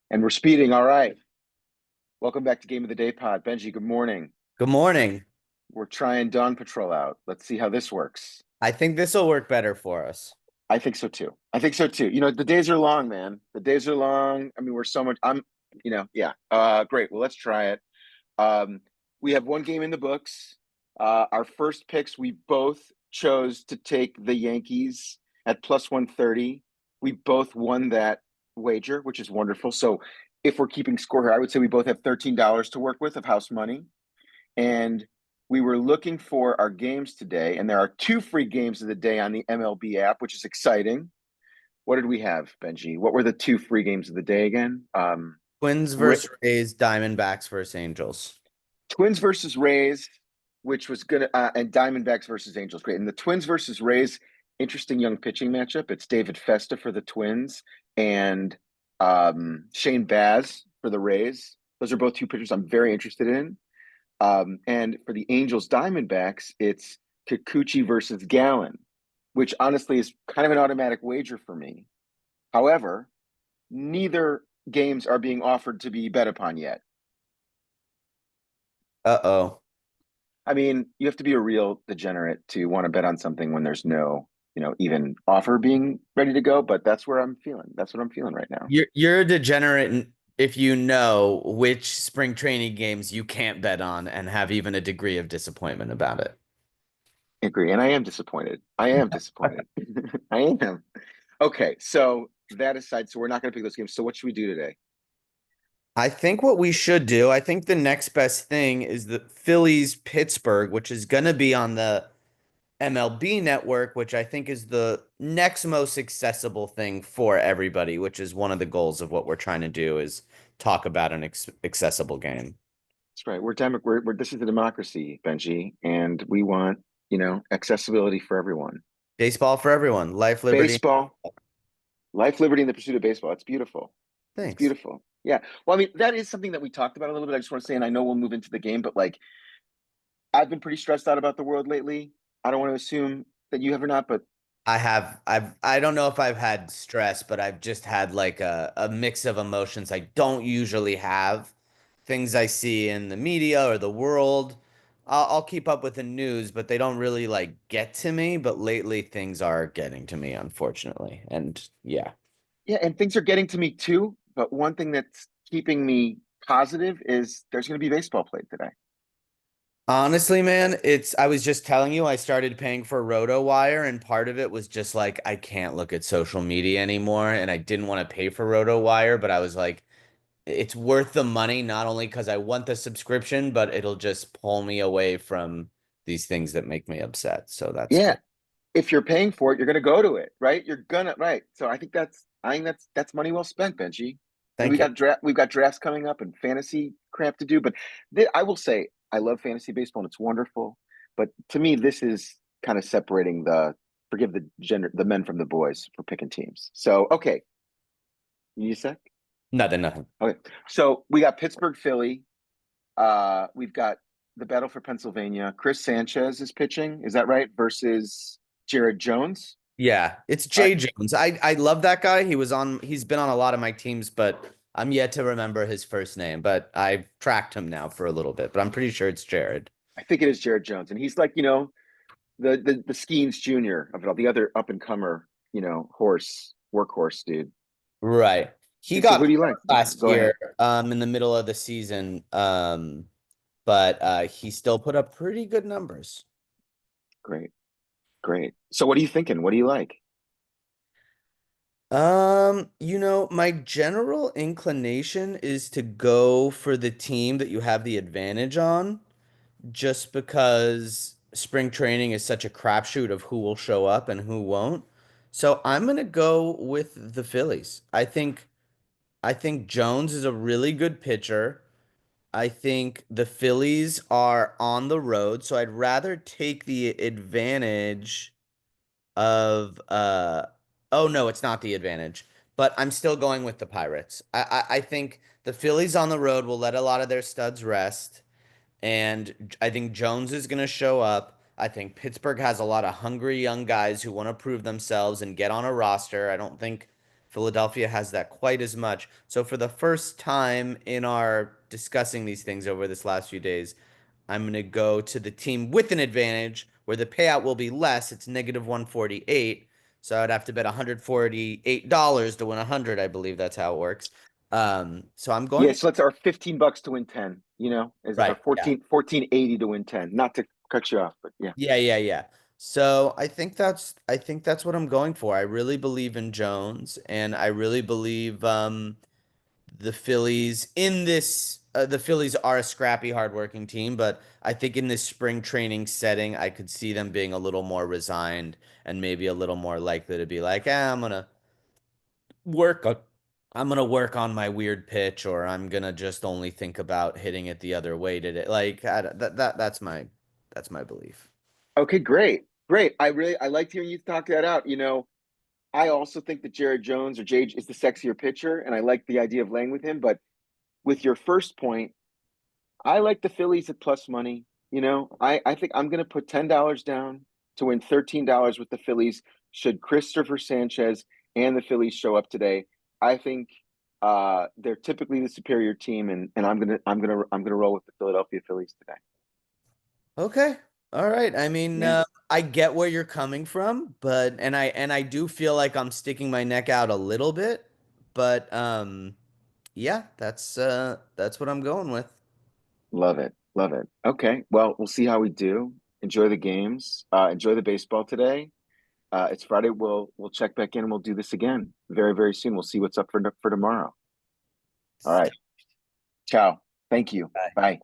And we're speeding. All right. Welcome back to Game of the Day Pod. Benji, good morning. Good morning. We're trying Dawn Patrol out. Let's see how this works. I think this will work better for us. I think so too. I think so too. You know, the days are long, man. The days are long. I mean, we're so much yeah. Great. Well, let's try it. Um, we have one game in the books. Our first picks, we both chose to take the Yankees at plus 130. We both won that wager, which is wonderful. So if we're keeping score here, I would say we both have $13 to work with of house money. And we were looking for our games today, and there are two free games of the day on the MLB app, which is exciting. What did we have, Benji? What were the two free games of the day again? Twins versus Rays, Diamondbacks versus Angels. Twins versus Rays, which was gonna and Diamondbacks versus Angels. Great. And the Twins versus Rays, interesting young pitching matchup. It's David Festa for the Twins and Shane Baz for the Rays. Those are both two pitchers I'm very interested in. And for the Angels Diamondbacks, it's Kikuchi versus Gallen, which honestly is kind of an automatic wager for me. However, neither games are being offered to be bet upon yet. Uh-oh. I mean, you have to be a real degenerate to want to bet on something when there's no, even offer being ready to go. But that's where I'm feeling. That's what I'm feeling right now. You're a degenerate if you know which spring training games you can't bet on and have even a degree of disappointment about it. I agree. And I am disappointed. I am disappointed. I am. Okay. So that aside, so we're not going to pick those games. So what should we do today? I think what we should do, I think the next best thing is the Phillies Pittsburgh, which is going to be on the MLB network, which I think is the next most accessible thing for everybody, which is one of the goals of what we're trying to do is talk about an accessible game. That's right. This is a democracy, Benji, and we want, accessibility for everyone. Baseball for everyone, life, liberty. Baseball, life, liberty, and the pursuit of baseball. It's beautiful. It's Thanks. beautiful. Yeah. Well, I mean, that is something that we talked about a little bit. I just want to say, and I know we'll move into the game, but like I've been pretty stressed out about the world lately. I don't want to assume that you have or not, but I don't know if I've had stress, but I've just had like a mix of emotions I don't usually have. Things I see in the media or the world. I'll keep up with the news, but they don't really like get to me. But lately things are getting to me, unfortunately. And yeah. yeah, and things are getting to me too. But one thing that's keeping me positive is there's going to be baseball played today. Honestly, man, I was just telling you I started paying for RotoWire and part of it was just like I can't look at social media anymore and I didn't want to pay for RotoWire, but I was like it's worth the money not only because I want the subscription, but it'll just pull me away from these things that make me upset. So that's Yeah, good. if you're paying for it, you're going to go to it, right? You're gonna right. So I think that's money well spent, Benji. And Thank you. we've got drafts coming up and fantasy crap to do. But I will say I love fantasy baseball and it's wonderful. But to me, this is kind of separating the forgive the men from the boys for picking teams. So okay, you sec. Nothing, nothing. Okay, so we got Pittsburgh, Philly. We've got the battle for Pennsylvania. Chris Sanchez is pitching. Is that right? Versus Jared Jones. Yeah, it's Uh, Jay Jones. I love that guy. He's been on a lot of my teams, but I'm yet to remember his first name, but I've tracked him now for a little bit, but I'm pretty sure it's Jared. I think it is Jared Jones, and he's like the Skeens Junior of it all, the other up and comer, workhorse dude. Right. He So got who do you hurt like? last Go ahead. year, in the middle of the season. But he still put up pretty good numbers. Great, great. So what are you thinking? What do you like? My general inclination is to go for the team that you have the advantage on, just because spring training is such a crapshoot of who will show up and who won't. So I'm gonna go with the Phillies. I think Jones is a really good pitcher. I think the Phillies are on the road, so I'd rather take the advantage of oh no, it's not the advantage. But I'm still going with the Pirates. I think the Phillies on the road will let a lot of their studs rest, and I think Jones is going to show up. I think Pittsburgh has a lot of hungry young guys who want to prove themselves and get on a roster. I don't think Philadelphia has that quite as much. So for the first time in our discussing these things over this last few days, I'm going to go to the team with an advantage where the payout will be less. It's negative 148. So I'd have to bet $148 to win 100. I believe that's how it works. So I'm going Yeah, to, so let's our $15 to win 10, is right. or Yeah. 1480 to win 10. Not to cut you off, but yeah. Yeah, yeah, yeah. So I think that's what I'm going for. I really believe in Jones, and I really believe the Phillies in this the Phillies are a scrappy, hardworking team, but I think in this spring training setting, I could see them being a little more resigned and maybe a little more likely to be like, work on I'm gonna work on my weird pitch, or I'm gonna just only think about hitting it the other way today. Like that's my belief. Okay, great. Great. I liked hearing you talk that out. I also think that Jared Jones or Jage is the sexier pitcher, and I like the idea of laying with him. But with your first point, I like the Phillies at plus money. I think I'm going to put $10 down to win $13 with the Phillies. Should Christopher Sanchez and the Phillies show up today, I think they're typically the superior team, and I'm gonna roll with the Philadelphia Phillies today. Okay. All right. I mean, Yeah, I get where you're coming from, but and I do feel like I'm sticking my neck out a little bit, but yeah, that's what I'm going with. love it, love it. Okay, well, we'll see how we do. Enjoy the games. Enjoy the baseball today. It's Friday. We'll check back in and we'll do this again very, very soon. We'll see what's up for tomorrow. All right. Ciao. Thank you. Bye.